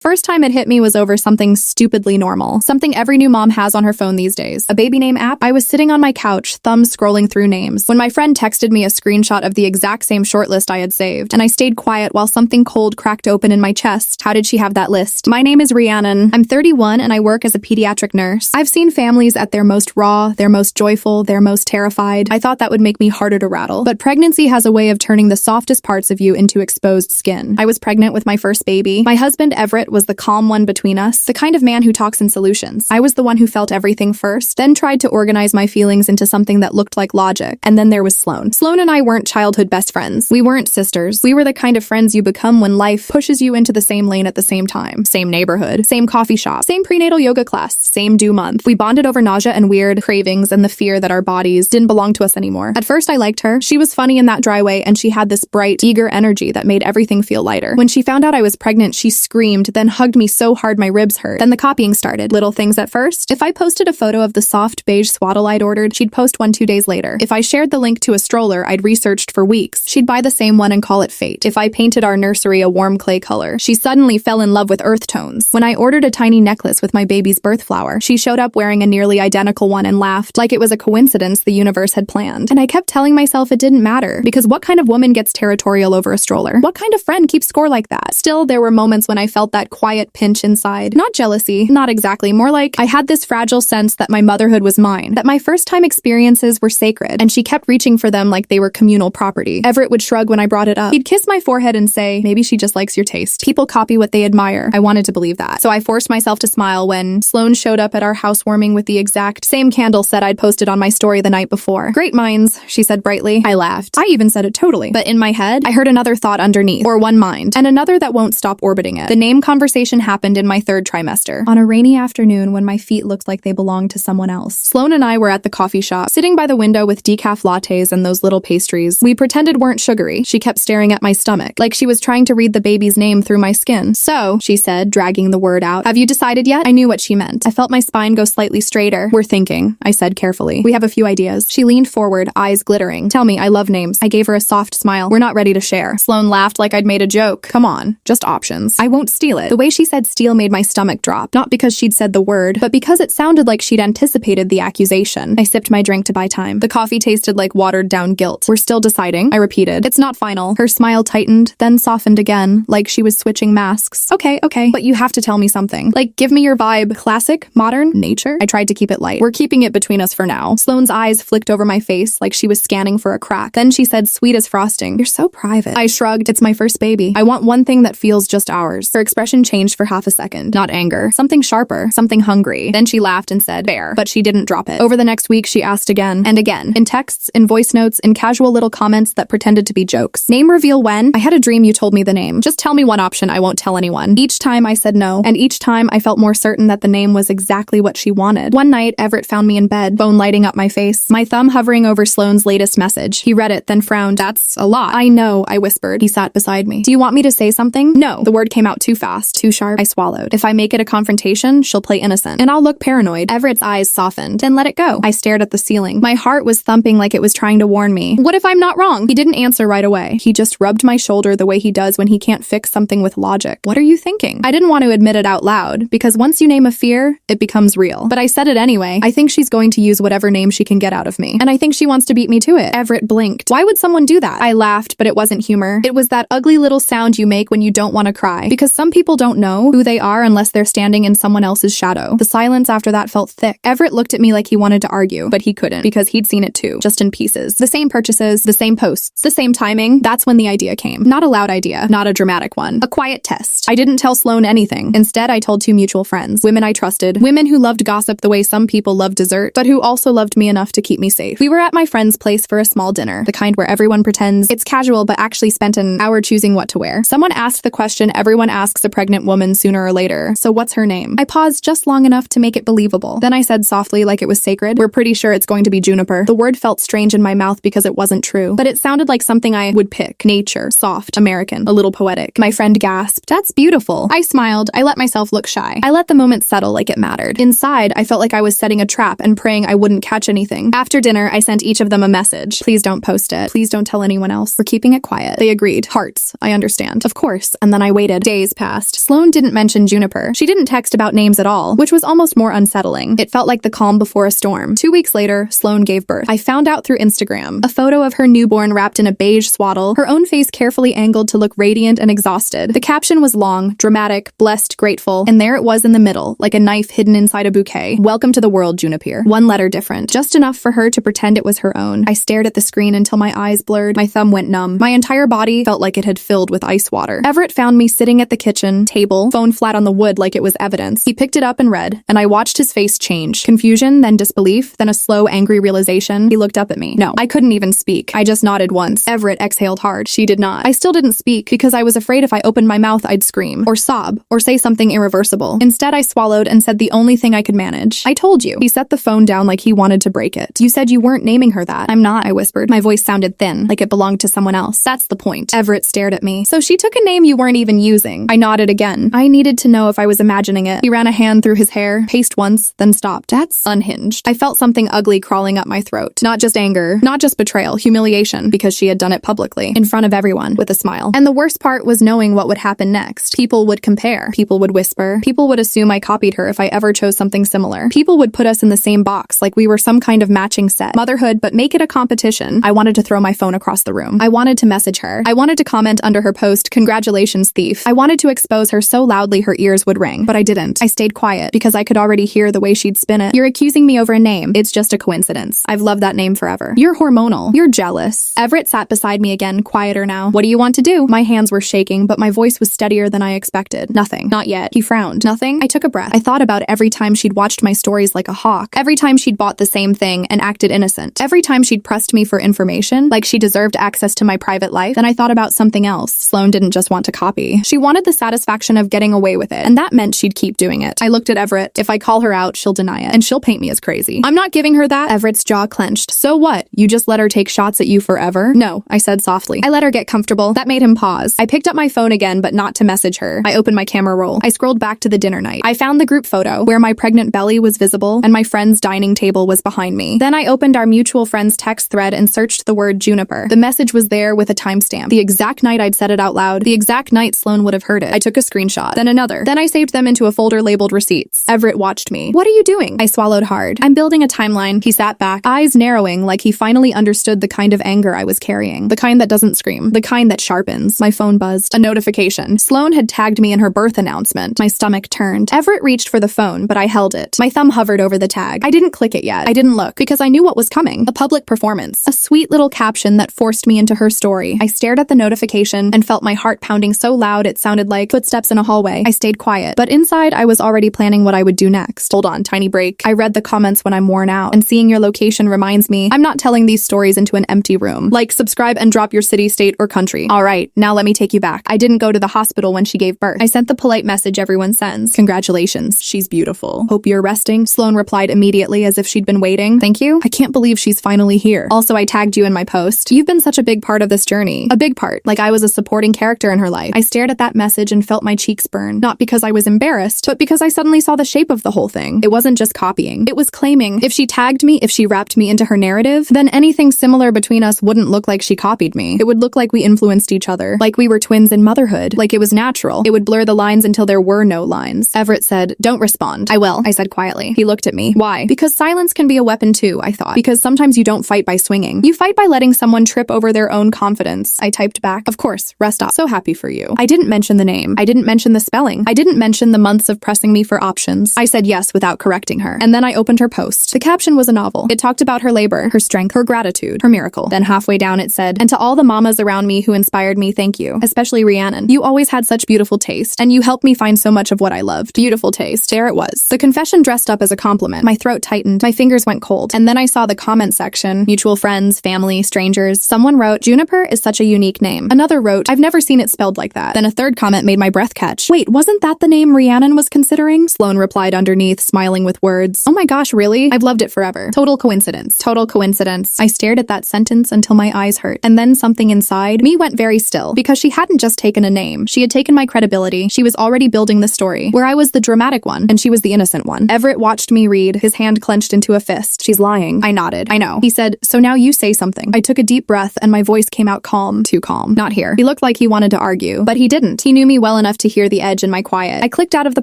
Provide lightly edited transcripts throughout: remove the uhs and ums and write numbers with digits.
First time it hit me was over something stupidly normal. Something every new mom has on her phone these days. A baby name app? I was sitting on my couch, thumbs scrolling through names, when my friend texted me a screenshot of the exact same shortlist I had saved, and I stayed quiet while something cold cracked open in my chest. How did she have that list? My name is Rhiannon. I'm 31 and I work as a pediatric nurse. I've seen families at their most raw, their most joyful, their most terrified. I thought that would make me harder to rattle. But pregnancy has a way of turning the softest parts of you into exposed skin. I was pregnant with my first baby. My husband, Everett, was the calm one between us, the kind of man who talks in solutions. I was the one who felt everything first, then tried to organize my feelings into something that looked like logic. And then there was Sloan. Sloan and I weren't childhood best friends. We weren't sisters. We were the kind of friends you become when life pushes you into the same lane at the same time. Same neighborhood, same coffee shop, same prenatal yoga class, same due month. We bonded over nausea and weird cravings and the fear that our bodies didn't belong to us anymore. At first I liked her. She was funny in that dry way and she had this bright, eager energy that made everything feel lighter. When she found out I was pregnant, she screamed, then hugged me so hard my ribs hurt. Then the copying started. Little things at first. If I posted a photo of the soft beige swaddle I'd ordered, she'd post one 2 days later. If I shared the link to a stroller I'd researched for weeks, she'd buy the same one and call it fate. If I painted our nursery a warm clay color, she suddenly fell in love with earth tones. When I ordered a tiny necklace with my baby's birth flower, she showed up wearing a nearly identical one and laughed like it was a coincidence the universe had planned. And I kept telling myself it didn't matter, because what kind of woman gets territorial over a stroller? What kind of friend keeps score like that? Still, there were moments when I felt that quiet pinch inside. Not jealousy, not exactly, more like I had this fragile sense that my motherhood was mine, that my first-time experiences were sacred, and she kept reaching for them like they were communal property. Everett would shrug when I brought it up. He'd kiss my forehead and say, maybe she just likes your taste. People copy what they admire. I wanted to believe that. So I forced myself to smile when Sloan showed up at our housewarming with the exact same candle set I'd posted on my story the night before. Great minds, she said brightly. I laughed. I even said it totally. But in my head, I heard another thought underneath, or one mind, and another that won't stop orbiting it. The name conversation happened in my third trimester, on a rainy afternoon when my feet looked like they belonged to someone else. Sloan and I were at the coffee shop, sitting by the window with decaf lattes and those little pastries we pretended weren't sugary. She kept staring at my stomach, like she was trying to read the baby's name through my skin. So, she said, dragging the word out, have you decided yet? I knew what she meant. I felt my spine go slightly straighter. We're thinking, I said carefully. We have a few ideas. She leaned forward, eyes glittering. Tell me, I love names. I gave her a soft smile. We're not ready to share. Sloan laughed like I'd made a joke. Come on, just options. I won't steal it. The way she said steal made my stomach drop, not because she'd said the word, but because it sounded like she'd anticipated the accusation. I sipped my drink to buy time. The coffee tasted like watered-down guilt. We're still deciding, I repeated. It's not final. Her smile tightened, then softened again, like she was switching masks. Okay, but you have to tell me something. Like, give me your vibe. Classic? Modern? Nature? I tried to keep it light. We're keeping it between us for now. Sloan's eyes flicked over my face like she was scanning for a crack. Then she said, sweet as frosting. You're so private. I shrugged. It's my first baby. I want one thing that feels just ours. Her expression changed for half a second. Not anger. Something sharper. Something hungry. Then she laughed and said, fair. But she didn't drop it. Over the next week, she asked again and again. In texts, in voice notes, in casual little comments that pretended to be jokes. Name reveal when? I had a dream you told me the name. Just tell me one option. I won't tell anyone. Each time I said no, and each time I felt more certain that the name was exactly what she wanted. One night, Everett found me in bed, phone lighting up my face, my thumb hovering over Sloan's latest message. He read it, then frowned. That's a lot. I know, I whispered. He sat beside me. Do you want me to say something? No. The word came out too fast, too sharp. I swallowed. If I make it a confrontation, she'll play innocent, and I'll look paranoid. Everett's eyes softened. Then let it go. I stared at the ceiling. My heart was thumping like it was trying to warn me. What if I'm not wrong? He didn't answer right away. He just rubbed my shoulder the way he does when he can't fix something with logic. What are you thinking? I didn't want to admit it out loud, because once you name a fear, it becomes real. But I said it anyway. I think she's going to use whatever name she can get out of me. And I think she wants to beat me to it. Everett blinked. Why would someone do that? I laughed, but it wasn't humor. It was that ugly little sound you make when you don't want to cry. Because some people don't know who they are unless they're standing in someone else's shadow. The silence after that felt thick. Everett looked at me like he wanted to argue, but he couldn't, because he'd seen it too, just in pieces. The same purchases, the same posts, the same timing. That's when the idea came. Not a loud idea, not a dramatic one. A quiet test. I didn't tell Sloan anything. Instead, I told two mutual friends. Women I trusted. Women who loved gossip the way some people love dessert, but who also loved me enough to keep me safe. We were at my friend's place for a small dinner, the kind where everyone pretends it's casual but actually spent an hour choosing what to wear. Someone asked the question everyone asks a pregnant woman sooner or later. So what's her name? I paused just long enough to make it believable. Then I said softly, like it was sacred, we're pretty sure it's going to be Juniper. The word felt strange in my mouth because it wasn't true, but it sounded like something I would pick. Nature. Soft. American. A little poetic. My friend gasped, that's beautiful. I smiled. I let myself look shy. I let the moment settle like it mattered. Inside, I felt like I was setting a trap and praying I wouldn't catch anything. After dinner, I sent each of them a message. Please don't post it. Please don't tell anyone else. We're keeping it quiet. They agreed. Hearts. I understand. Of course. And then I waited. Days passed. text. Sloan didn't mention Juniper. She didn't text about names at all, which was almost more unsettling. It felt like the calm before a storm. 2 weeks later, Sloan gave birth. I found out through Instagram. A photo of her newborn wrapped in a beige swaddle, her own face carefully angled to look radiant and exhausted. The caption was long, dramatic, blessed, grateful, and there it was in the middle, like a knife hidden inside a bouquet. Welcome to the world, Juniper. One letter different, just enough for her to pretend it was her own. I stared at the screen until my eyes blurred. My thumb went numb. My entire body felt like it had filled with ice water. Everett found me sitting at the kitchen table, phone flat on the wood like it was evidence. He picked it up and read, and I watched his face change. Confusion, then disbelief, then a slow, angry realization. He looked up at me. No, I couldn't even speak. I just nodded once. Everett exhaled hard. She did not. I still didn't speak because I was afraid if I opened my mouth I'd scream, or sob, or say something irreversible. Instead, I swallowed and said the only thing I could manage. I told you. He set the phone down like he wanted to break it. You said you weren't naming her that. I'm not, I whispered. My voice sounded thin, like it belonged to someone else. That's the point. Everett stared at me. So she took a name you weren't even using. I nodded again. I needed to know if I was imagining it. He ran a hand through his hair, paced once, then stopped. That's unhinged. I felt something ugly crawling up my throat. Not just anger, not just betrayal, humiliation, because she had done it publicly, in front of everyone, with a smile. And the worst part was knowing what would happen next. People would compare. People would whisper. People would assume I copied her if I ever chose something similar. People would put us in the same box, like we were some kind of matching set. Motherhood, but make it a competition. I wanted to throw my phone across the room. I wanted to message her. I wanted to comment under her post, "Congratulations, thief." I wanted to expose her so loudly her ears would ring, but I didn't. I stayed quiet because I could already hear the way she'd spin it. You're accusing me over a name. It's just a coincidence. I've loved that name forever. You're hormonal. You're jealous. Everett sat beside me again, quieter now. What do you want to do? My hands were shaking, but my voice was steadier than I expected. Nothing. Not yet. He frowned. Nothing? I took a breath. I thought about every time she'd watched my stories like a hawk. Every time she'd bought the same thing and acted innocent. Every time she'd pressed me for information, like she deserved access to my private life. Then I thought about something else. Sloan didn't just want to copy. She wanted the satisfaction of getting away with it, and that meant she'd keep doing it. I looked at Everett. If I call her out, she'll deny it, and she'll paint me as crazy. I'm not giving her that. Everett's jaw clenched. So what? You just let her take shots at you forever? No, I said softly. I let her get comfortable. That made him pause. I picked up my phone again, but not to message her. I opened my camera roll. I scrolled back to the dinner night. I found the group photo, where my pregnant belly was visible, and my friend's dining table was behind me. Then I opened our mutual friend's text thread and searched the word Juniper. The message was there with a timestamp. The exact night I'd said it out loud. The exact night Sloan would have heard it. I took a screenshot. Then another. Then I saved them into a folder labeled receipts. Everett watched me. What are you doing? I swallowed hard. I'm building a timeline. He sat back, eyes narrowing like he finally understood the kind of anger I was carrying. The kind that doesn't scream. The kind that sharpens. My phone buzzed. A notification. Sloan had tagged me in her birth announcement. My stomach turned. Everett reached for the phone, but I held it. My thumb hovered over the tag. I didn't click it yet. I didn't look, because I knew what was coming. A public performance. A sweet little caption that forced me into her story. I stared at the notification and felt my heart pounding so loud it sounded like footsteps in a hallway. I stayed quiet, but inside I was already planning what I would do next. Hold on, tiny break. I read the comments when I'm worn out, and seeing your location reminds me I'm not telling these stories into an empty room. Like, subscribe and drop your city, state, or country. All right, now let me take you back. I didn't go to the hospital when she gave birth. I sent the polite message everyone sends. Congratulations, she's beautiful. Hope you're resting. Sloan replied immediately as if she'd been waiting. Thank you. I can't believe she's finally here. Also, I tagged you in my post. You've been such a big part of this journey. A big part, like I was a supporting character in her life. I stared at that message and felt my cheeks burn. Not because I was embarrassed, but because I suddenly saw the shape of the whole thing. It wasn't just copying. It was claiming. If she tagged me, if she wrapped me into her narrative, then anything similar between us wouldn't look like she copied me. It would look like we influenced each other. Like we were twins in motherhood. Like it was natural. It would blur the lines until there were no lines. Everett said, "Don't respond." "I will," I said quietly. He looked at me. Why? Because silence can be a weapon too, I thought. Because sometimes you don't fight by swinging. You fight by letting someone trip over their own confidence. I typed back, "Of course, rest up. So happy for you." I didn't mention the name. I didn't mention the spelling. I didn't mention the months of pressing me for options. I said yes without correcting her. And then I opened her post. The caption was a novel. It talked about her labor, her strength, her gratitude, her miracle. Then halfway down it said, "And to all the mamas around me who inspired me, thank you. Especially Rhiannon. You always had such beautiful taste, and you helped me find so much of what I loved." Beautiful taste. There it was. The confession dressed up as a compliment. My throat tightened. My fingers went cold. And then I saw the comment section. Mutual friends, family, strangers. Someone wrote, "Juniper is such a unique name." Another wrote, "I've never seen it spelled like that." Then a third comment made my breath catch. Wait, wasn't that the name Rhiannon was considering? Sloan replied underneath, smiling with words. Oh my gosh, really? I've loved it forever. Total coincidence. Total coincidence. I stared at that sentence until my eyes hurt. And then something inside me went very still, because she hadn't just taken a name. She had taken my credibility. She was already building the story, where I was the dramatic one, and she was the innocent one. Everett watched me read, his hand clenched into a fist. "She's lying." I nodded. "I know." He said, "So now you say something." I took a deep breath, and my voice came out calm. Too calm. "Not here." He looked like he wanted to argue, but he didn't. He knew me well enough to hear the edge in my quiet. I clicked out of the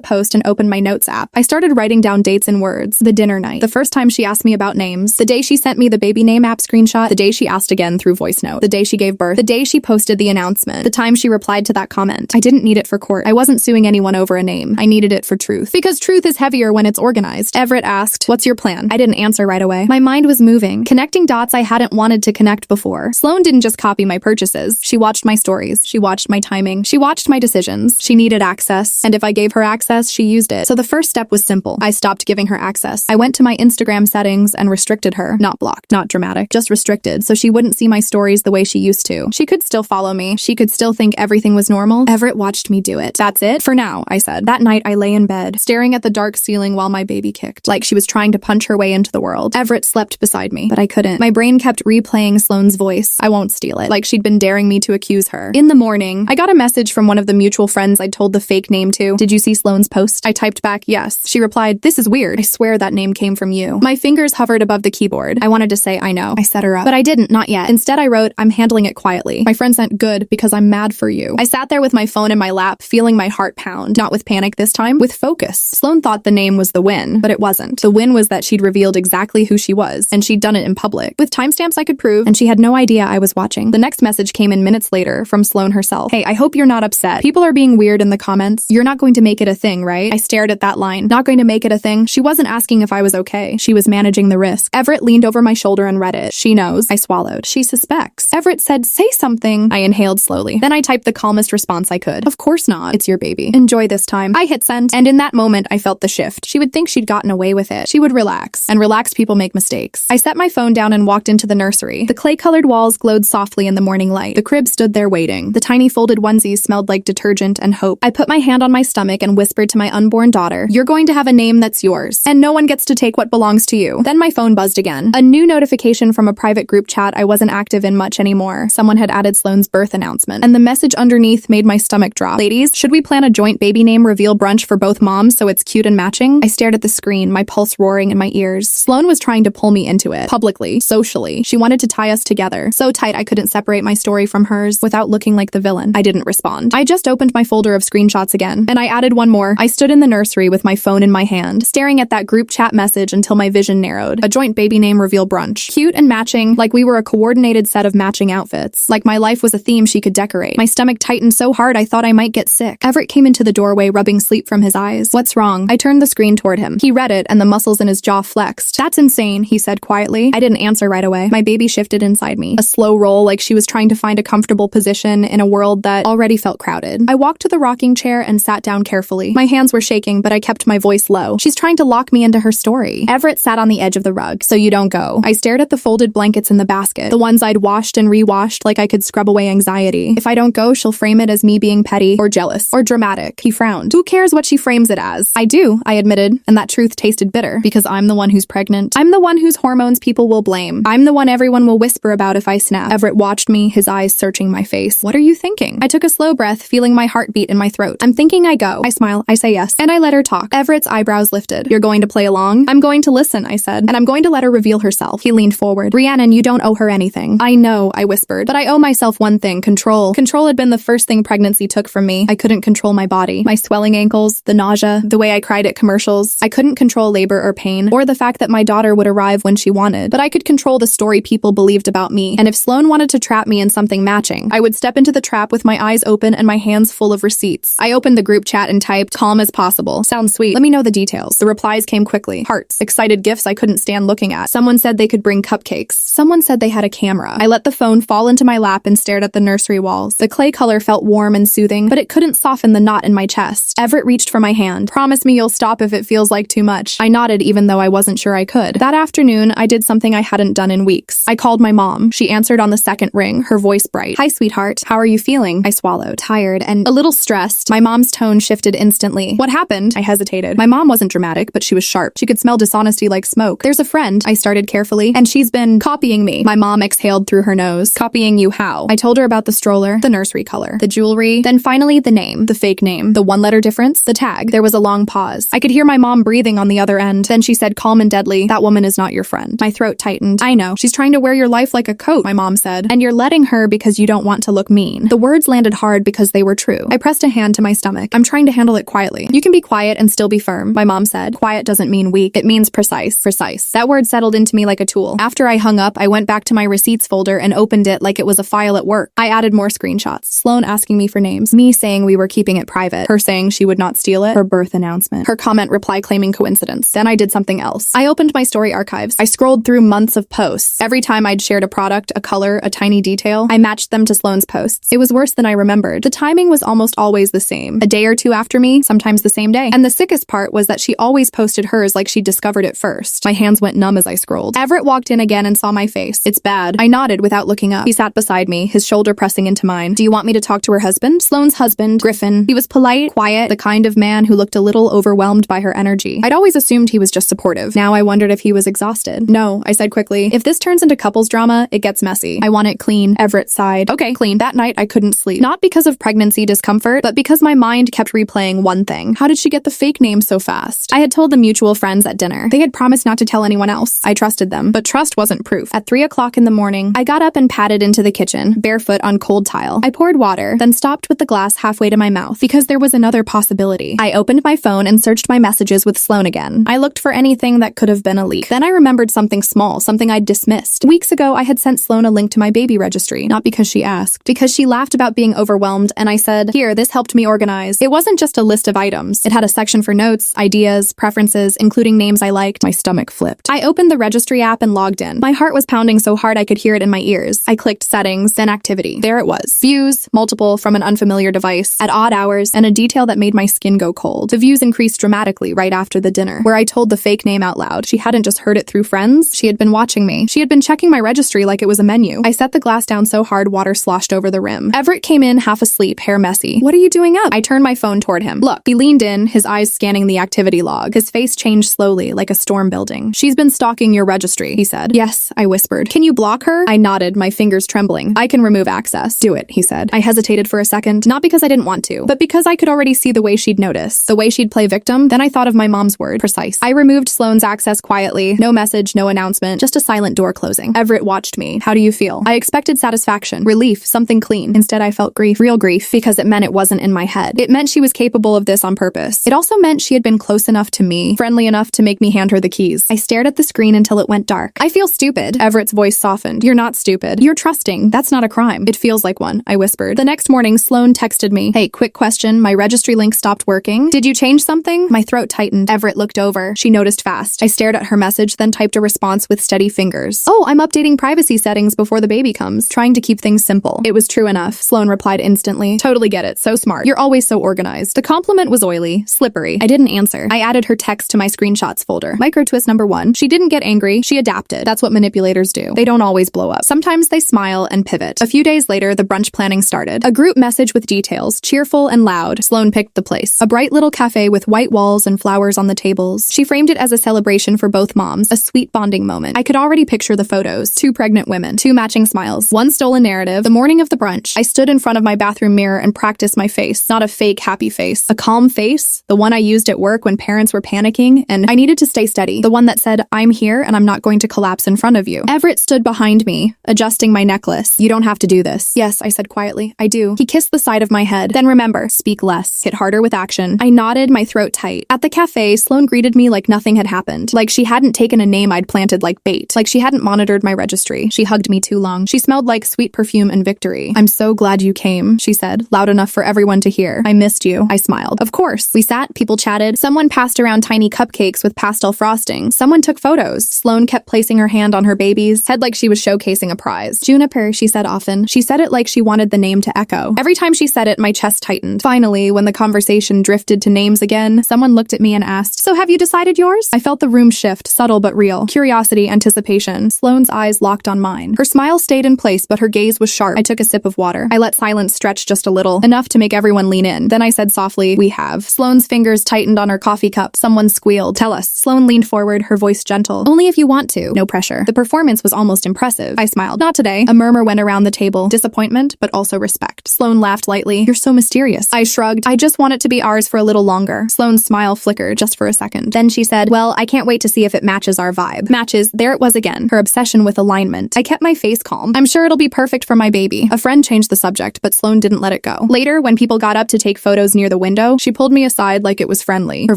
post and opened my notes app. I started writing down dates and words. The dinner night. The first time she asked me about names. The day she sent me the baby name app screenshot. The day she asked again through voice note. The day she gave birth. The day she posted the announcement. The time she replied to that comment. I didn't need it for court. I wasn't suing anyone over a name. I needed it for truth. Because truth is heavier when it's organized. Everett asked, "What's your plan?" I didn't answer right away. My mind was moving, connecting dots I hadn't wanted to connect before. Sloan didn't just copy my purchases. She watched my stories. She watched my timing. She watched my decisions. She needed access. And if I gave her access, she used it. So the first step was simple. I stopped giving her access. I went to my Instagram settings and restricted her. Not blocked, not dramatic, just restricted, so she wouldn't see my stories the way she used to. She could still follow me. She could still think everything was normal. Everett watched me do it. That's it? For now, I said. That night, I lay in bed, staring at the dark ceiling while my baby kicked, like she was trying to punch her way into the world. Everett slept beside me, but I couldn't. My brain kept replaying Sloane's voice. I won't steal it. Like she'd been daring me to accuse her. In the morning, I got a message from one of the mutual friends I'd told the fake name to. "Did you see Sloane's post?" I typed back, "Yes." She replied, "This is weird. I swear that name came from you." My fingers hovered above the keyboard. I wanted to say, "I know." I set her up, but I didn't, not yet. Instead, I wrote, "I'm handling it quietly." My friend sent, "Good, because I'm mad for you." I sat there with my phone in my lap, feeling my heart pound. Not with panic this time, with focus. Sloane thought the name was the win, but it wasn't. The win was that she'd revealed exactly who she was, and she'd done it in public, with timestamps I could prove, and she had no idea I was watching. The next message came in minutes later from Sloane herself. "Hey, I hope you're not upset. People are being weird in the comments. You're not going to make it a thing, right?" I stared at that line. Not going to make it a thing? She wasn't asking if I was okay. She was managing the risk. Everett leaned over my shoulder and read it. "She knows." I swallowed. "She suspects." Everett said, "Say something." I inhaled slowly. Then I typed the calmest response I could. "Of course not. It's your baby. Enjoy this time." I hit send, and in that moment, I felt the shift. She would think she'd gotten away with it. She would relax, and relaxed people make mistakes. I set my phone down and walked into the nursery. The clay-colored walls glowed softly in the morning light. The crib stood there waiting. The tiny folded onesies smelled like detergent and hope. I put my hand on my stomach and whispered to my unborn daughter, "You're going to have a name that's yours, and no one gets to take what belongs to you." Then my phone buzzed again. A new notification from a private group chat I wasn't active in much anymore. Someone had added Sloane's birth announcement, and the message underneath made my stomach drop. "Ladies, should we plan a joint baby name reveal brunch for both moms so it's cute and matching?" I stared at the screen, my pulse roaring in my ears. Sloane was trying to pull me into it. Publicly, socially. She wanted to tie us together. So tight I couldn't separate my story from hers without looking like the villain. I didn't respond. I just opened my folder of screenshots again, and I added one more. I stood in the nursery with my phone in my hand, staring at that group chat message until my vision narrowed. A joint baby name reveal brunch. Cute and matching, like we were a coordinated set of matching outfits. Like my life was a theme she could decorate. My stomach tightened so hard I thought I might get sick. Everett came into the doorway, rubbing sleep from his eyes. "What's wrong?" I turned the screen toward him. He read it, and the muscles in his jaw flexed. "That's insane," he said quietly. I didn't answer right away. My baby shifted inside me. A slow roll, like she was trying to find a comfortable position in a world that already felt crowded. I walked to the rocking chair and sat down carefully. My hands were shaking, but I kept my voice low. "She's trying to lock me into her story." Everett sat on the edge of the rug. "So you don't go." I stared at the folded blankets in the basket, the ones I'd washed and rewashed like I could scrub away anxiety. "If I don't go, she'll frame it as me being petty or jealous or dramatic." He frowned. "Who cares what she frames it as?" "I do," I admitted, and that truth tasted bitter, because I'm the one who's pregnant. I'm the one whose hormones people will blame. I'm the one everyone will whisper about if I snap. Everett watched me, his eyes searching my face. "What are you thinking?" I took a slow breath, feeling my heartbeat in my throat. "I'm thinking I go." I smile. I say yes. And I let her talk. Everett's eyebrows lifted. "You're going to play along?" "I'm going to listen," I said. "And I'm going to let her reveal herself." He leaned forward. "Rhiannon, you don't owe her anything." "I know," I whispered. "But I owe myself one thing, control." Control had been the first thing pregnancy took from me. I couldn't control my body. My swelling ankles, the nausea, the way I cried at commercials. I couldn't control labor or pain, or the fact that my daughter would arrive when she wanted. But I could control the story people believed about me. And if Sloane wanted to trap me in something matching, I would step into the trap with my eyes open and my hands full of receipts. I opened the group chat and typed, "Calm as possible. Sounds sweet. Let me know the details." The replies came quickly. Hearts. Excited gifs I couldn't stand looking at. Someone said they could bring cupcakes. Someone said they had a camera. I let the phone fall into my lap and stared at the nursery walls. The clay color felt warm and soothing, but it couldn't soften the knot in my chest. Everett reached for my hand. "Promise me you'll stop if it feels like too much." I nodded even though I wasn't sure I could. That afternoon, I did something I hadn't done in weeks. I called my mom. She answered on the second ring, her voice bright. "Hi, sweetheart. How are you feeling?" I swallowed. "Tired and a little stressed." My mom's tone shifted instantly. "What happened?" I hesitated. My mom wasn't dramatic, but she was sharp. She could smell dishonesty like smoke. "There's a friend," I started carefully, "and she's been copying me." My mom exhaled through her nose. "Copying you how?" I told her about the stroller, the nursery color, the jewelry, then finally the name, the fake name, the one-letter difference, the tag. There was a long pause. I could hear my mom breathing on the other end. Then she said, calm and deadly, "That woman is not your friend." My throat tightened. "I know. She's trying to wear your life like a coat," my mom said. "And you're letting her because you don't want to look mean." The words landed hard because they were true. I pressed a hand to my stomach. I'm trying to handle it quietly. You can be quiet and still be firm, my mom said. Quiet doesn't mean weak. It means precise. Precise. That word settled into me like a tool. After I hung up, I went back to my receipts folder and opened it like it was a file at work. I added more screenshots. Sloan asking me for names. Me saying we were keeping it private. Her saying she would not steal it. Her birth announcement. Her comment reply claiming coincidence. Then I did something else. I opened my story archives. I scrolled through months of posts. Every time I'd shared a product, a color, a tiny detail, I matched them to Sloan's posts. It was worse than I remembered. The timing was almost always the same. A day or two after me, sometimes the same day. And the sickest part was that she always posted hers like she discovered it first. My hands went numb as I scrolled. Everett walked in again and saw my face. It's bad. I nodded without looking up. He sat beside me, his shoulder pressing into mine. Do you want me to talk to her husband? Sloan's husband, Griffin. He was polite, quiet, the kind of man who looked a little overwhelmed by her energy. I'd always assumed he was just supportive. Now I wondered if he was exhausted. No, I said quickly. If this turns into couples drama, it gets messy. I want it clean. Everett sighed. Okay, clean. That night I couldn't sleep. Not because of pregnancy discomfort, but because my mind kept replaying one thing. How did she get the fake name so fast? I had told the mutual friends at dinner. They had promised not to tell anyone else. I trusted them, but trust wasn't proof. At 3 o'clock in the morning, I got up and padded into the kitchen, barefoot on cold tile. I poured water, then stopped with the glass halfway to my mouth because there was another possibility. I opened my phone and searched my messages with Sloan again. I looked for anything that could have been a leak. Then I remembered something small, something I'd dismissed. Weeks ago, I had sent Sloan a link to my baby registry, not because she asked, because she laughed about being overwhelmed, and I said, here, this helped me organize. It wasn't just a list of items. It had a section for notes, ideas, preferences, including names I liked. My stomach flipped. I opened the registry app and logged in. My heart was pounding so hard I could hear it in my ears. I clicked settings, then activity. There it was. Views, multiple from an unfamiliar device, at odd hours, and a detail that made my skin go cold. The views increased dramatically right after the dinner, where I told the fake name out loud. She hadn't just heard it through friends. She had been watching me. She had been checking my registry like it was a menu. I set the glass down so hard water sloshed over the rim. Everett came in half asleep, hair messy. What are you doing up? I turned my phone toward him. Look. He leaned in, his eyes scanning the activity log. His face changed slowly, like a storm building. She's been stalking your registry, he said. Yes, I whispered. Can you block her? I nodded, my fingers trembling. I can remove access. Do it, he said. I hesitated for a second, not because I didn't want to, but because I could already see the way she'd notice, the way she'd play victim. Then I thought of my mom's word, precise. I removed Sloan's access quietly, no message, no announcement, just a silent door closing. Everett watched me. How do you feel? I expected satisfaction, relief, something clean. Instead, I felt grief, real grief, because it meant it wasn't in my head. It meant she was capable of this on purpose. It also meant she had been close enough to me, friendly enough to make me hand her the keys. I stared at the screen until it went dark. I feel stupid. Everett's voice softened. You're not stupid. You're trusting. That's not a crime. It feels like one, I whispered. The next morning, Sloan texted me. Hey, quick question. My registry link stopped working. Did you change something? My throat tightened. Everett looked over. She noticed fast. I stared at her message, then typed a response with steady fingers. Oh, I'm updating privacy settings before the baby comes, trying to keep things simple. It was true enough. Sloan replied instantly. Totally get it. So smart. You're always so organized. The compliment was oily, slippery. I didn't answer. I added her text to my screenshots folder. Micro twist number 1. She didn't get angry. She adapted. That's what manipulators do. They don't always blow up. Sometimes they smile and pivot. A few days later, the brunch planning started. A group message with details, cheerful and loud. Sloan picked the place. A bright little cafe with white walls and flowers on the tables. She framed it as a celebration for both moms, a sweet bonding moment. I could already picture the photos. 2 pregnant women, 2 matching smiles, 1 stolen narrative. The morning of the brunch, I stood in front of my bathroom mirror and practiced my face. Not a fake happy face. A calm face. The one I used at work when parents were panicking, and I needed to stay steady. The one that said, I'm here and I'm not going to collapse in front of you. Everett stood behind me, adjusting my necklace. You don't have to do this. Yes, I said quietly. I do. He kissed the side of my head. Then remember, speak less. Hit harder with action. I nodded, my throat tight. At the cafe, Sloan greeted me like nothing had happened. Like she hadn't taken a name I'd planted like bait. Like she hadn't monitored my registry. She hugged me too long. She smelled like sweet perfume and victory. I'm so glad you came, she said, loud enough for everyone to hear. I missed you. I smiled. Of course. We sat, people chatted. Someone passed around tiny cupcakes with pastel frosting. Someone took photos. Sloan kept placing her hand on her baby's head like she was showcasing a prize. Juniper, she said often. She said it like she wanted the name to echo. Every time she said it, my chest tightened. Finally, when the conversation drifted to names again, someone looked at me and asked, so have you decided yours? I felt the room shift, subtle but real. Curiosity, anticipation. Sloan's eyes locked on mine. Her smile stayed in place, but her gaze was sharp. I took a sip of water. I let silence stretch just a little, enough to make everyone lean in. Then I said softly, we have. Sloan's fingers tightened on her coffee cup. Someone squealed. Tell us. Sloan leaned forward, her voice gentle. Only if you want to. No pressure. The performance was almost impressive. I smiled. Not today. A murmur went around the table. Disappointment, but also respect. Sloan laughed lightly. You're so mysterious. I shrugged. I just want it to be ours for a little longer. Sloan's smile flickered just for a second. Then she said, well, I can't wait to see if it matches our vibe. Matches. There it was again. Her obsession with alignment. I kept my face calm. I'm sure it'll be perfect for my baby. A friend changed the subject, but Sloan didn't let it go. Later, when people got up to take photos near the window, she pulled me aside like it was friendly. Her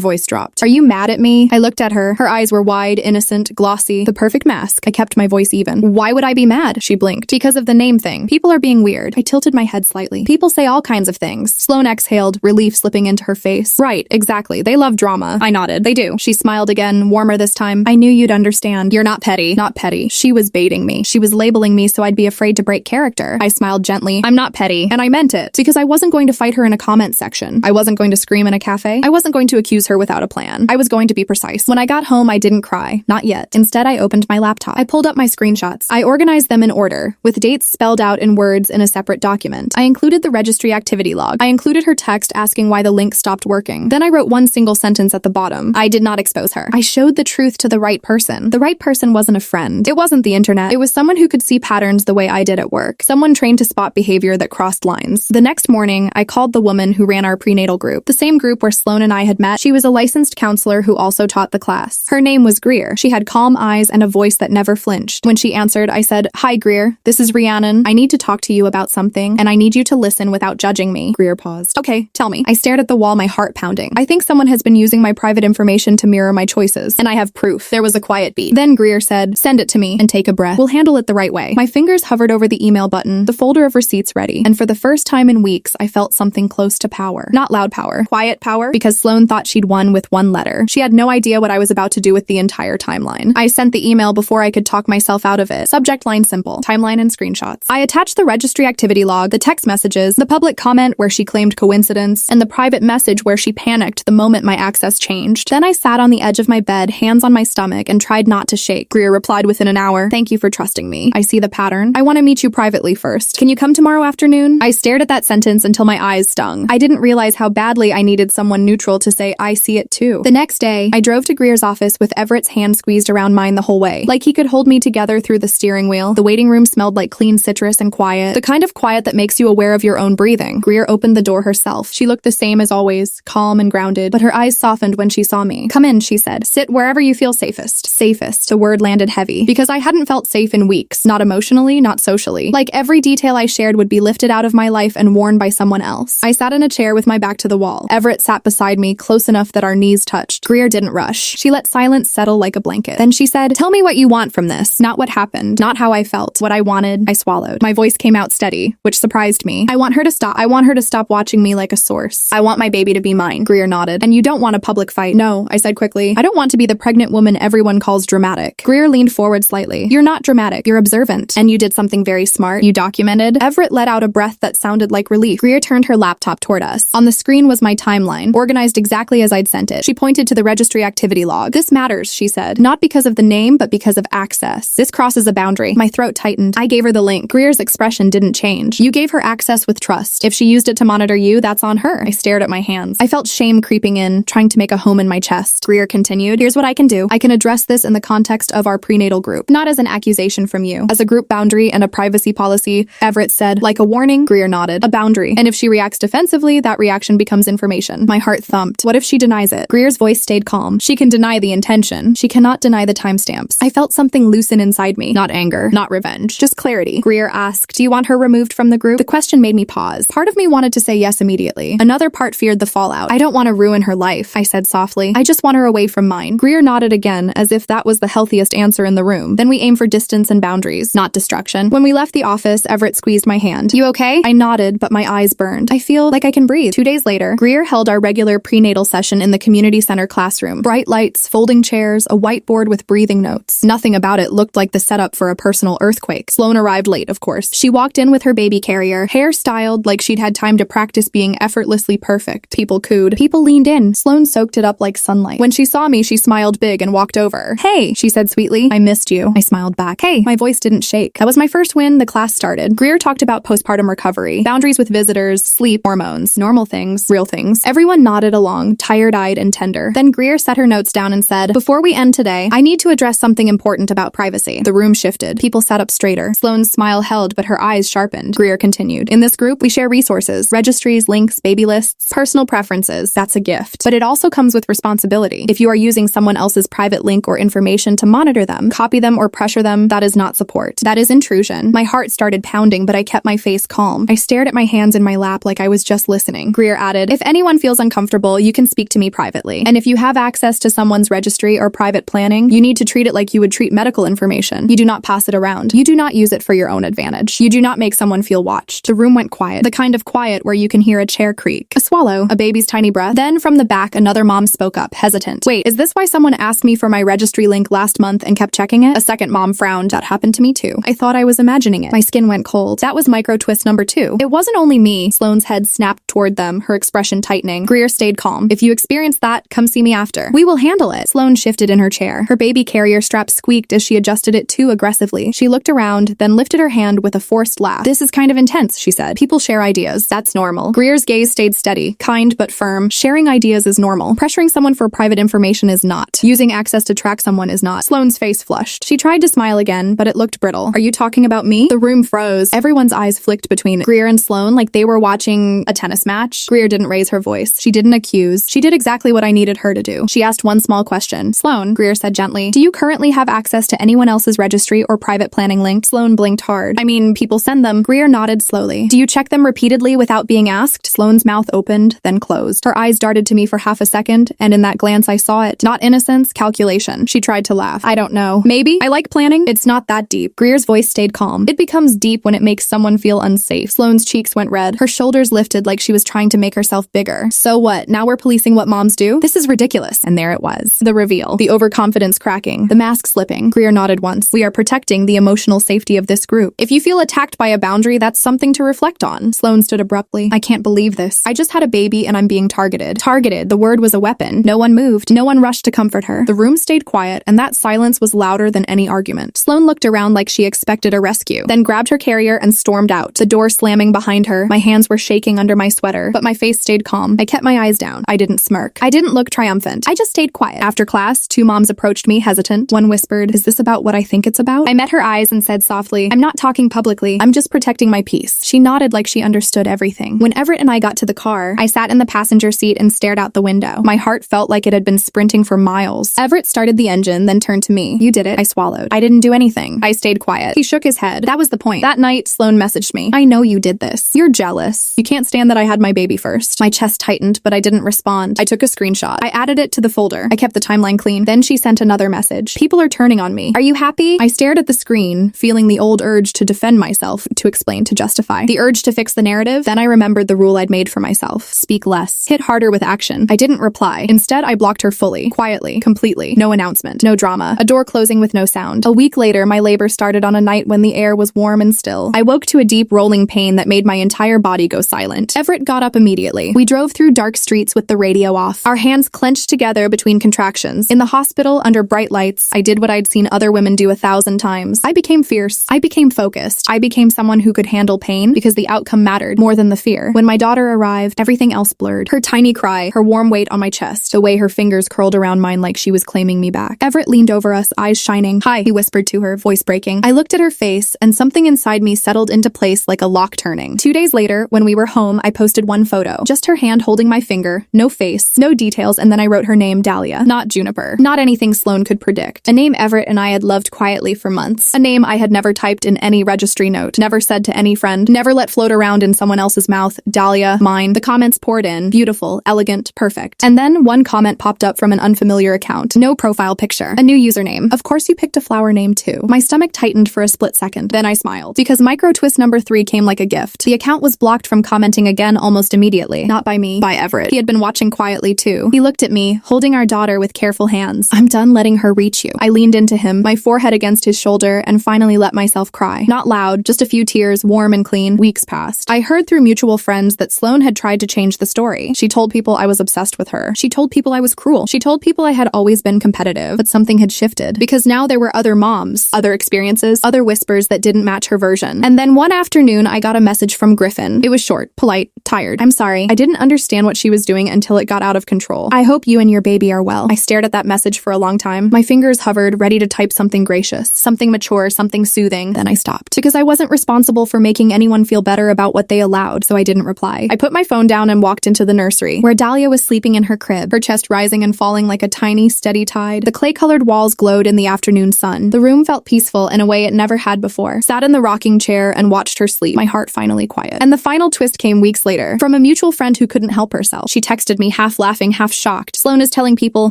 voice dropped. Are you mad at me? I looked at her. Her eyes were wide, innocent, glossy, the perfect mask. I kept my voice even. Why would I be mad? She blinked. Because of the name thing. People are being weird. I tilted my head slightly. People say all kinds of things. Sloane exhaled, relief slipping into her face. Right, exactly. They love drama. I nodded. They do. She smiled again, warmer this time. I knew you'd understand. You're not petty. Not petty. She was baiting me. She was labeling me so I'd be afraid to break character. I smiled gently. I'm not petty. And I meant it. Because I wasn't going to fight her in a comment section. I wasn't going to scream in a cafe. I wasn't going to accuse her without a plan. I was going to be precise. When I got home, I didn't cry. Not yet. Instead, I opened my laptop. I pulled up my screenshots. I organized them in order, with dates spelled out in words in a separate document. I included the registry activity log. I included her text asking why the link stopped working. Then I wrote one single sentence at the bottom. I did not expose her. I showed the truth to the right person. The right person wasn't a friend. It wasn't the internet. It was someone who could see patterns the way I did at work. Someone trained to spot behavior that crossed lines. The next morning, I called the woman who ran our prenatal group, the same group where Sloane and I had met. She was a licensed counselor who also taught the class. Her name was Greer. She had calm eyes and a voice that never flinched. When she answered, I said, "Hi, Greer. This is Rhiannon. I need to talk to you about something, and I need you to listen without judging me." Greer paused. Okay, tell me. I stared at the wall, my heart pounding. I think someone has been using my private information to mirror my choices, and I have proof. There was a quiet beat. Then Greer said, "Send it to me and take a breath. We'll handle it the right way." My fingers hovered over the email button, the folder of receipts ready, and for the first time in weeks, I felt something close to power. Not loud power, quiet power, because Sloane thought she'd won with one letter. She had no idea what I was about to do with the entire timeline. I sent the email before I could talk myself out of it. Subject line simple. Timeline and screenshots. I attached the registry activity log, the text messages, the public comment where she claimed coincidence, and the private message where she panicked the moment my access changed. Then I sat on the edge of my bed, hands on my stomach, and tried not to shake. Greer replied within an hour, "Thank you for trusting me. I see the pattern. I want to meet you privately first. Can you come tomorrow afternoon?" I stared at that sentence until my eyes stung. I didn't realize how badly I needed someone neutral to say, "I see it too." The next day, I drove to Greer's office with Everett's hand squeezed around mine the whole way, like he could hold me together through the steering wheel. The waiting room smelled like clean citrus and quiet, the kind of quiet that makes you aware of your own breathing. Greer opened the door herself. She looked the same as always, calm and grounded, but her eyes softened when she saw me. "Come in," she said. "Sit wherever you feel safest." Safest. The word landed heavy, because I hadn't felt safe in weeks. Not emotionally, not socially. Like every detail I shared would be lifted out of my life and worn by someone else. I sat in a chair with my back to the wall. Everett sat beside me, close enough that our knees touched. Greer didn't rush. She let silence settle like a blanket. Then she said, "Tell me what you want from this. Not what happened. Not how I felt. What I wanted." I swallowed. My voice came out steady, which surprised me. "I want her to stop. I want her to stop watching me like a source. I want my baby to be mine." Greer nodded. "And you don't want a public fight?" "No," I said quickly. "I don't want to be the pregnant woman everyone calls dramatic." Greer leaned forward slightly. "You're not dramatic. You're observant. And you did something very smart. You documented." Everett let out a breath that sounded like relief. Greer turned her laptop toward us. On the screen was my timeline, organized exactly as I'd sent it. She pointed to the registry activity log. "This matters," she said. "Not because of the name, but because of access. This crosses a boundary." My throat tightened. I gave her the link. Greer's expression didn't change. "You gave her access with trust. If she used it to monitor you, that's on her." I stared at my hands. I felt shame creeping in, trying to make a home in my chest. Greer continued, "Here's what I can do. I can address this in the context of our prenatal group, not as an accusation from you. As a group boundary and a privacy policy." Everett said, "Like a warning?" Greer nodded. "A boundary. And if she reacts defensively, that reaction becomes information." My heart thumped. What if she denies it? Greer's voice stayed calm. "She can deny the intention. She cannot deny the timestamps." I felt something loosen inside me. Not anger, not revenge, just clarity. Greer asked, "Do you want her removed from the group?" The question made me pause. Part of me wanted to say yes immediately. Another part feared the fallout. "I don't want to ruin her life," I said softly. "I just want her away from mine." Greer nodded again, as if that was the healthiest answer in the room. "Then we aim for distance and boundaries, not destruction." When we left the office, Everett squeezed my hand. "You okay?" I nodded, but my eyes burned. "I feel like I can breathe." 2 days later, Greer held our regular prenatal session in the community center classroom. Bright lights, folding chairs, a whiteboard with breathing notes. Nothing about it looked like the setup for a personal earthquake. Sloane arrived late, of course. She walked in with her baby carrier, hair styled like she'd had time to practice being effortlessly perfect. People cooed. People leaned in. Sloane soaked it up like sunlight. When she saw me, she smiled big and walked over. "Hey," she said sweetly. "I missed you." I smiled back. "Hey." My voice didn't shake. That was my first win. The class started. Greer talked about postpartum recovery, boundaries with visitors, sleep, hormones, normal things, real things. Everyone nodded along, tired-eyed and tender. Then Greer set her notes down and said, "Before we end today, I need to address something important about privacy." The room shifted. People sat up straighter. Sloane's smile held, but her eyes sharpened. Greer continued, "In this group, we share resources, registries, links, baby lists, personal preferences. That's a gift. But it also comes with responsibility. If you are using someone else's private link or information to monitor them, copy them, or pressure them, that is not support. That is intrusion." My heart started pounding, but I kept my face calm. I stared at my hand hands in my lap like I was just listening. Greer added, "If anyone feels uncomfortable, you can speak to me privately. And if you have access to someone's registry or private planning, you need to treat it like you would treat medical information. You do not pass it around. You do not use it for your own advantage. You do not make someone feel watched." The room went quiet, the kind of quiet where you can hear a chair creak, a swallow, a baby's tiny breath. Then from the back, another mom spoke up, hesitant. "Wait, is this why someone asked me for my registry link last month and kept checking it?" A second mom frowned. "That happened to me too. I thought I was imagining it." My skin went cold. That was micro twist number 2. It wasn't only me. Sloane's head snapped toward them, her expression tightening. Greer stayed calm. "If you experience that, come see me after. We will handle it." Sloane shifted in her chair. Her baby carrier strap squeaked as she adjusted it too aggressively. She looked around, then lifted her hand with a forced laugh. "This is kind of intense," she said. "People share ideas. That's normal." Greer's gaze stayed steady, kind but firm. Sharing ideas is normal. Pressuring someone for private information is not. Using access to track someone is not. Sloane's face flushed. She tried to smile again, but it looked brittle. "Are you talking about me?" The room froze. Everyone's eyes flicked between Greer and Sloane like they were watching a tennis match. Greer didn't raise her voice. She didn't accuse. She did exactly what I needed her to do. She asked one small question. "Sloane," Greer said gently, "do you currently have access to anyone else's registry or private planning link?" Sloane blinked hard. "I mean, people send them." Greer nodded slowly. "Do you check them repeatedly without being asked?" Sloane's mouth opened, then closed. Her eyes darted to me for half a second, and in that glance I saw it. Not innocence, calculation. She tried to laugh. "I don't know. Maybe. I like planning. It's not that deep." Greer's voice stayed calm. "It becomes deep when it makes someone feel unsafe." Sloane's cheeks went red. Her shoulders lifted like she was trying to make herself bigger. "So what? Now we're policing what moms do? This is ridiculous." And there it was. The reveal. The overconfidence cracking. The mask slipping. Greer nodded once. "We are protecting the emotional safety of this group. If you feel attacked by a boundary, that's something to reflect on." Sloane stood abruptly. "I can't believe this. I just had a baby and I'm being targeted." Targeted. The word was a weapon. No one moved. No one rushed to comfort her. The room stayed quiet, and that silence was louder than any argument. Sloane looked around like she expected a rescue, then grabbed her carrier and stormed out, the door slamming behind her. My hands were shaking under my sweater, but my face stayed calm. I kept my eyes down. I didn't smirk. I didn't look triumphant. I just stayed quiet. After class, 2 moms approached me, hesitant. One whispered, "Is this about what I think it's about?" I met her eyes and said softly, "I'm not talking publicly. I'm just protecting my peace." She nodded like she understood everything. When Everett and I got to the car, I sat in the passenger seat and stared out the window. My heart felt like it had been sprinting for miles. Everett started the engine, then turned to me. "You did it." I swallowed. "I didn't do anything." I stayed quiet. He shook his head. That was the point. That night, Sloane messaged me. "I know you did this. You're jealous. You can't stand that I had my baby first." My chest tightened, but I didn't respond. I took a screenshot. I added it to the folder. I kept the timeline clean. Then she sent another message. "People are turning on me. Are you happy?" I stared at the screen, feeling the old urge to defend myself, to explain, to justify. The urge to fix the narrative. Then I remembered the rule I'd made for myself. Speak less. Hit harder with action. I didn't reply. Instead, I blocked her fully, quietly, completely. No announcement. No drama. A door closing with no sound. A week later, my labor started on a night when the air was warm and still. I woke to a deep rolling pain that made my entire body go silent. Everett got up immediately. We drove through dark streets with the radio off, our hands clenched together between contractions. In the hospital, under bright lights, I did what I'd seen other women do 1,000 times. I became fierce. I became focused. I became someone who could handle pain because the outcome mattered more than the fear. When my daughter arrived, everything else blurred. Her tiny cry, her warm weight on my chest, the way her fingers curled around mine like she was claiming me back. Everett leaned over us, eyes shining. "Hi," he whispered to her, voice breaking. I looked at her face, and something inside me settled into place like a lock turning. 2 days later, when we were home, I posted one photo. Just her hand holding my finger, no face, no details, and then I wrote her name, Dahlia, not Juniper. Not anything Sloane could predict. A name Everett and I had loved quietly for months. A name I had never typed in any registry note, never said to any friend, never let float around in someone else's mouth. Dahlia, mine. The comments poured in. Beautiful, elegant, perfect. And then one comment popped up from an unfamiliar account. No profile picture. A new username. "Of course you picked a flower name too." My stomach tightened for a split second. Then I smiled. Because micro twist number 3 came like a gift. The account was blocked from commenting again almost immediately. Not by me. By Everett. He had been watching quietly too. He looked at me, holding our daughter with careful hands. "I'm done letting her reach you." I leaned into him, my forehead against his shoulder, and finally let myself cry. Not loud, just a few tears, warm and clean. Weeks passed. I heard through mutual friends that Sloane had tried to change the story. She told people I was obsessed with her. She told people I was cruel. She told people I had always been competitive. But something had shifted. Because now there were other moms, other experiences, other whispers that didn't match her version. And then one afternoon, I got a message from Griffin. It was short, polite, tired. "I'm sorry. I didn't understand what she was doing until it got out of control. I hope you and your baby are well." I stared at that message for a long time. My fingers hovered, ready to type something gracious, something mature, something soothing. Then I stopped. Because I wasn't responsible for making anyone feel better about what they allowed, so I didn't reply. I put my phone down and walked into the nursery, where Dahlia was sleeping in her crib, her chest rising and falling like a tiny, steady tide. The clay-colored walls glowed in the afternoon sun. The room felt peaceful in a way it never had before. Sat in the rocking chair and watched her sleep, my heart finally quiet. quiet. And the final twist came weeks later, from a mutual friend who couldn't help herself. She texted me half laughing, half shocked. Sloan is telling people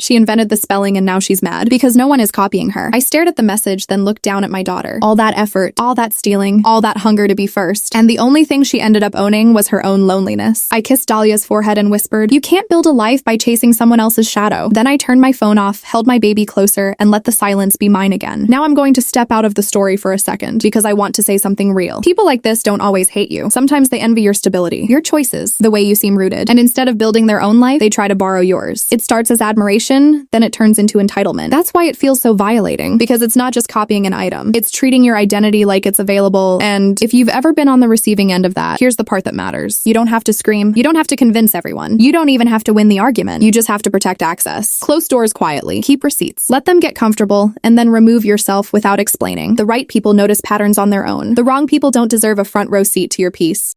she invented the spelling and now she's mad because no one is copying her. I stared at the message, then looked down at my daughter. All that effort, all that stealing, all that hunger to be first. And the only thing she ended up owning was her own loneliness. I kissed Dahlia's forehead and whispered, "You can't build a life by chasing someone else's shadow." Then I turned my phone off, held my baby closer, and let the silence be mine again. Now I'm going to step out of the story for a second because I want to say something real. People like this don't always hate you. Sometimes they envy your stability, your choices, the way you seem rooted. And instead of building their own life, they try to borrow yours. It starts as admiration, then it turns into entitlement. That's why it feels so violating, because it's not just copying an item. It's treating your identity like it's available. And if you've ever been on the receiving end of that, here's the part that matters. You don't have to scream. You don't have to convince everyone. You don't even have to win the argument. You just have to protect access. Close doors quietly. Keep receipts. Let them get comfortable, and then remove yourself without explaining. The right people notice patterns on their own. The wrong people don't deserve a front row seat to your peace.